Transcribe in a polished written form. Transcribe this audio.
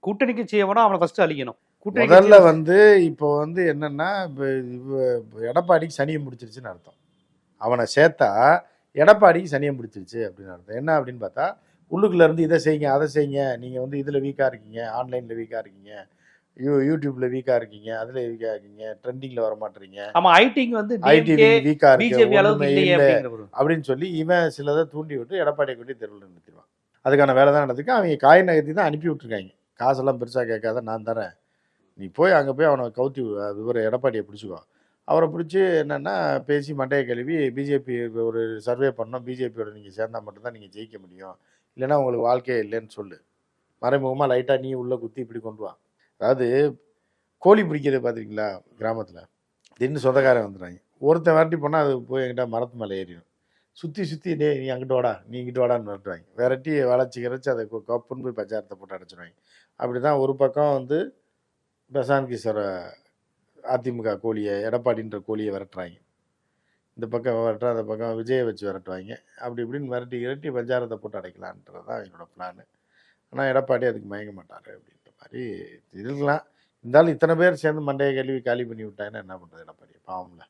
கூட்டணிக்கு செய்யவனா அவனை ஃபர்ஸ்ட் அழிக்கணும். முதல்ல வந்து இப்போ வந்து என்னன்னா எடப்பாடிக்கு சனியை முடிச்சிருச்சுன்னு அர்த்தம். அவனை சேர்த்தா எடப்பாடிக்கு சனியை முடிச்சிருச்சு அப்படின்னு அர்த்தம். என்ன அப்படின்னு பார்த்தா உள்ளுக்குள்ள இருந்து இதை செய்யுங்க அதை செய்யுங்க, நீங்க வந்து இதுல வீக்கா இருக்கீங்க, ஆன்லைன்ல வீக்கா இருக்கீங்க, யூடியூப்ல வீக்கா இருக்கீங்க, அதுல வீக்கா இருக்கீங்க, ட்ரெண்டிங்ல வர மாட்டீங்க, ஆமா ஐடிங் வந்து ஐடி வீக்கா இருக்கு, பிஜேபி ஒண்ணுமே அளவுக்கு இல்லையே இல்லை அப்படிங்கிற அப்படின்னு சொல்லி இவன் சிலதை தூண்டி விட்டு எடப்பாடியை கொண்டு தெருவில் நிறுத்திடுவான். அதுக்கான வேலை தான் நடந்துருக்கு. அவங்க காய் நகர்த்தி தான் அனுப்பி விட்டுருக்காங்க. காசெல்லாம் பெருசாக கேட்காத, நான் தரேன், நீ போய் அங்கே போய் அவனை கவுத்தி விவர எடப்பாடியை பிடிச்சிக்கோ. அவரை பிடிச்சி என்னென்னா பேசி மண்டையை கழுவி பிஜேபி ஒரு சர்வே பண்ணோம், பிஜேபியோட நீங்கள் சேர்ந்தால் மட்டும்தான் நீங்கள் ஜெயிக்க முடியும், இல்லைன்னா உங்களுக்கு வாழ்க்கையே இல்லைன்னு சொல்லு. மறைமுகமாக லைட்டாக நீ உள்ளே குத்தி இப்படி கொண்டு வா. அதாவது கோழி பிடிக்கிறது பார்த்துருக்கீங்களா கிராமத்தில், திடீர்னு சொந்தக்காரன் வந்துடுறாங்க, ஒருத்தன் விரட்டி போனால் அது போய் என்கிட்ட மரத்து மேலே ஏறிடும், சுற்றி சுற்றி டே நீ அங்கிட்டு வாடா நீ இங்கிட்டு வாடான்னு விரட்டுவாங்க. விரட்டி வளைச்சி கிடச்சி அதை கப்புன்னு போய் பச்சாரத்தை போட்டு அடைச்சிடுவாங்க. அப்படி தான் ஒரு பக்கம் வந்து பிரசாந்த் கிஷோரை அதிமுக கோழியை எடப்பாடின்ற கோழியை விரட்டுறாங்க, இந்த பக்கம் விரட்டுற அந்த பக்கம் விஜயை வச்சு விரட்டுவாங்க. அப்படி இப்படின்னு விரட்டி இரட்டி பஞ்சாரத்தை போட்டு அடைக்கலான்றது தான் என்னோட பிளான். ஆனால் எடப்பாடி அதுக்கு மயங்க மாட்டார் அப்படின்ற மாதிரி இருக்கலாம். இருந்தாலும் இத்தனை பேர் சேர்ந்து மண்டையை கழுவி காலி பண்ணி விட்டாங்கன்னா என்ன பண்ணுறது எடப்பாடி, பாவம்ல.